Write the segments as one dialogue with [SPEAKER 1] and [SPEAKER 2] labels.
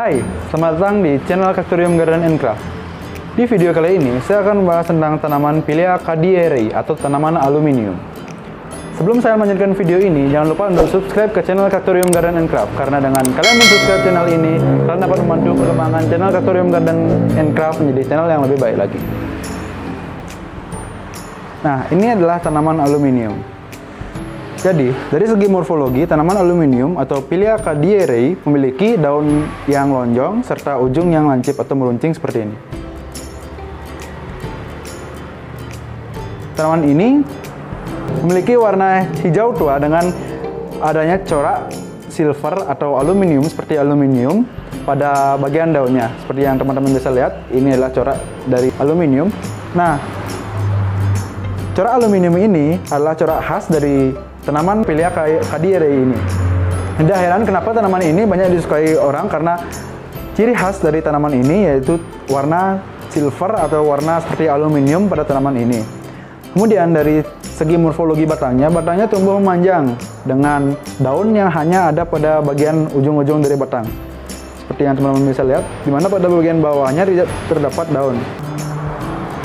[SPEAKER 1] Hai, selamat datang di channel Cactorium Garden and Craft. Di video kali ini, saya akan membahas tentang tanaman Pilea Cadieri atau tanaman aluminium. Sebelum saya melanjutkan video ini, jangan lupa untuk subscribe ke channel Cactorium Garden and Craft, karena dengan kalian mensubscribe channel ini, kalian dapat membantu perkembangan channel Cactorium Garden and Craft menjadi channel yang lebih baik lagi. Nah, ini adalah tanaman aluminium. Jadi, dari segi morfologi, tanaman aluminium atau Pilea Cadieri memiliki daun yang lonjong serta ujung yang lancip atau meruncing seperti ini. Tanaman ini memiliki warna hijau tua dengan adanya corak silver atau aluminium seperti aluminium pada bagian daunnya. Seperti yang teman-teman bisa lihat, ini adalah corak dari aluminium. Nah, corak aluminium ini adalah corak khas dari tanaman Pilea Cadieri ini. Tidak heran kenapa tanaman ini banyak disukai orang, karena ciri khas dari tanaman ini yaitu warna silver atau warna seperti aluminium pada tanaman ini. Kemudian dari segi morfologi batangnya tumbuh memanjang dengan daun yang hanya ada pada bagian ujung-ujung dari batang. Seperti yang teman-teman bisa lihat, di mana pada bagian bawahnya tidak terdapat daun.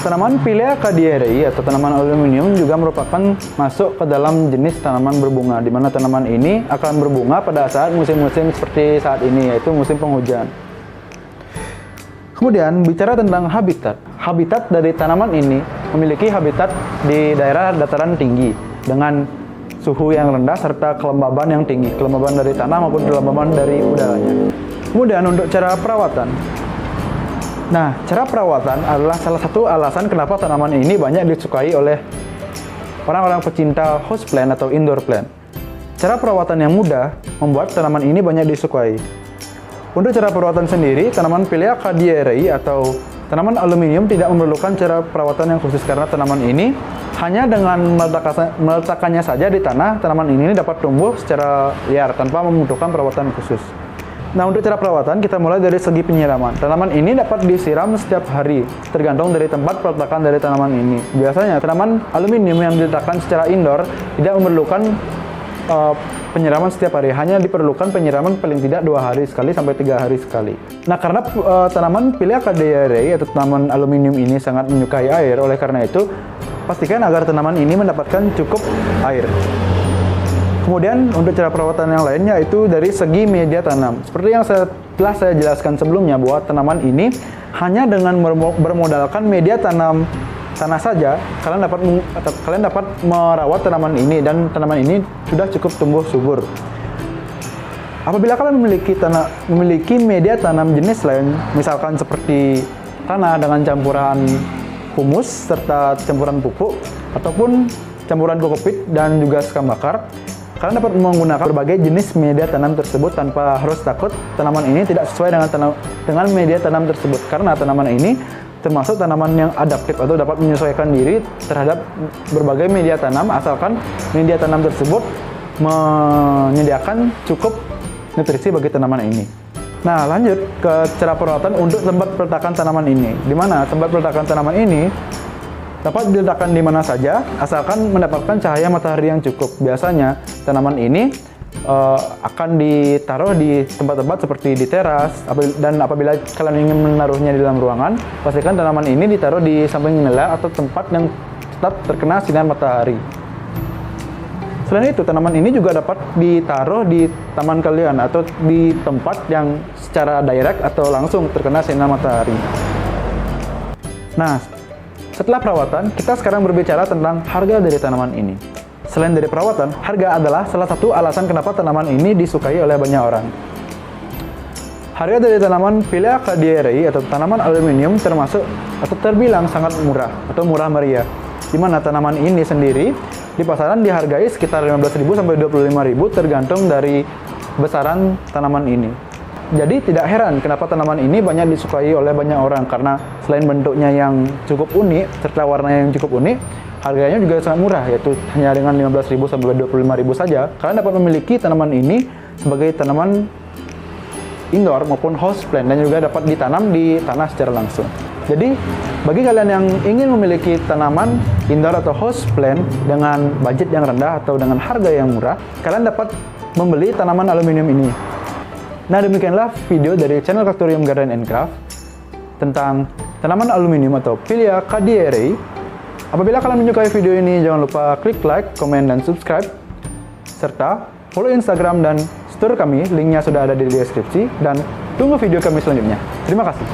[SPEAKER 1] Tanaman Pilea Cadieri atau tanaman aluminium juga merupakan masuk ke dalam jenis tanaman berbunga, di mana tanaman ini akan berbunga pada saat musim-musim seperti saat ini, yaitu musim penghujan. Kemudian bicara tentang habitat. Habitat dari tanaman ini memiliki habitat di daerah dataran tinggi dengan suhu yang rendah serta kelembaban yang tinggi, kelembaban dari tanah maupun kelembaban dari udaranya. Kemudian untuk cara perawatan. Nah, cara perawatan adalah salah satu alasan kenapa tanaman ini banyak disukai oleh orang-orang pecinta houseplant atau indoor plant. Cara perawatan yang mudah membuat tanaman ini banyak disukai. Untuk cara perawatan sendiri, tanaman Pilea Cadieri atau tanaman aluminium tidak memerlukan cara perawatan yang khusus, karena tanaman ini hanya dengan meletakkannya saja di tanah, tanaman ini dapat tumbuh secara liar tanpa membutuhkan perawatan khusus. Nah, untuk cara perawatan, kita mulai dari segi penyiraman. Tanaman ini dapat disiram setiap hari, tergantung dari tempat peletakan dari tanaman ini. Biasanya, tanaman aluminium yang diletakkan secara indoor tidak memerlukan penyiraman setiap hari, hanya diperlukan penyiraman paling tidak 2 hari sekali sampai 3 hari sekali. Nah, karena tanaman Pilea Cadieri atau tanaman aluminium ini sangat menyukai air, oleh karena itu, pastikan agar tanaman ini mendapatkan cukup air. Kemudian untuk cara perawatan yang lainnya itu dari segi media tanam. Seperti yang telah saya jelaskan sebelumnya, bahwa tanaman ini hanya dengan bermodalkan media tanam tanah saja, kalian dapat merawat tanaman ini, dan tanaman ini sudah cukup tumbuh subur. Apabila kalian memiliki media tanam jenis lain, misalkan seperti tanah dengan campuran humus serta campuran pupuk, ataupun campuran kokopit dan juga sekam bakar, kalian dapat menggunakan berbagai jenis media tanam tersebut tanpa harus takut tanaman ini tidak sesuai dengan media tanam tersebut, karena tanaman ini termasuk tanaman yang adaptif atau dapat menyesuaikan diri terhadap berbagai media tanam, asalkan media tanam tersebut menyediakan cukup nutrisi bagi tanaman ini. Nah, lanjut ke cara perawatan untuk tempat peletakan tanaman ini. Di mana tempat peletakan tanaman ini dapat diletakkan di mana saja, asalkan mendapatkan cahaya matahari yang cukup. Biasanya tanaman ini akan ditaruh di tempat-tempat seperti di teras, dan apabila kalian ingin menaruhnya di dalam ruangan, pastikan tanaman ini ditaruh di samping jendela atau tempat yang tetap terkena sinar matahari. Selain itu, tanaman ini juga dapat ditaruh di taman kalian atau di tempat yang secara direct atau langsung terkena sinar matahari. Nah, setelah perawatan, kita sekarang berbicara tentang harga dari tanaman ini. Selain dari perawatan, harga adalah salah satu alasan kenapa tanaman ini disukai oleh banyak orang. Harga dari tanaman Pilea Cadieri atau tanaman aluminium terbilang sangat murah atau murah meriah, di mana tanaman ini sendiri di pasaran dihargai sekitar 15.000 sampai 25.000 tergantung dari besaran tanaman ini. Jadi tidak heran kenapa tanaman ini banyak disukai oleh banyak orang, karena selain bentuknya yang cukup unik serta warnanya yang cukup unik, harganya juga sangat murah, yaitu hanya dengan 15.000 sampai 25.000 saja. Kalian dapat memiliki tanaman ini sebagai tanaman indoor maupun houseplant, dan juga dapat ditanam di tanah secara langsung. Jadi, bagi kalian yang ingin memiliki tanaman indoor atau houseplant dengan budget yang rendah atau dengan harga yang murah, kalian dapat membeli tanaman aluminium ini. Nah, demikianlah video dari channel Cactorium Garden and Craft tentang tanaman aluminium atau Pileia Cadierae. Apabila kalian menyukai video ini, jangan lupa klik like, komen, dan subscribe. Serta follow Instagram dan store kami, linknya sudah ada di deskripsi. Dan tunggu video kami selanjutnya. Terima kasih.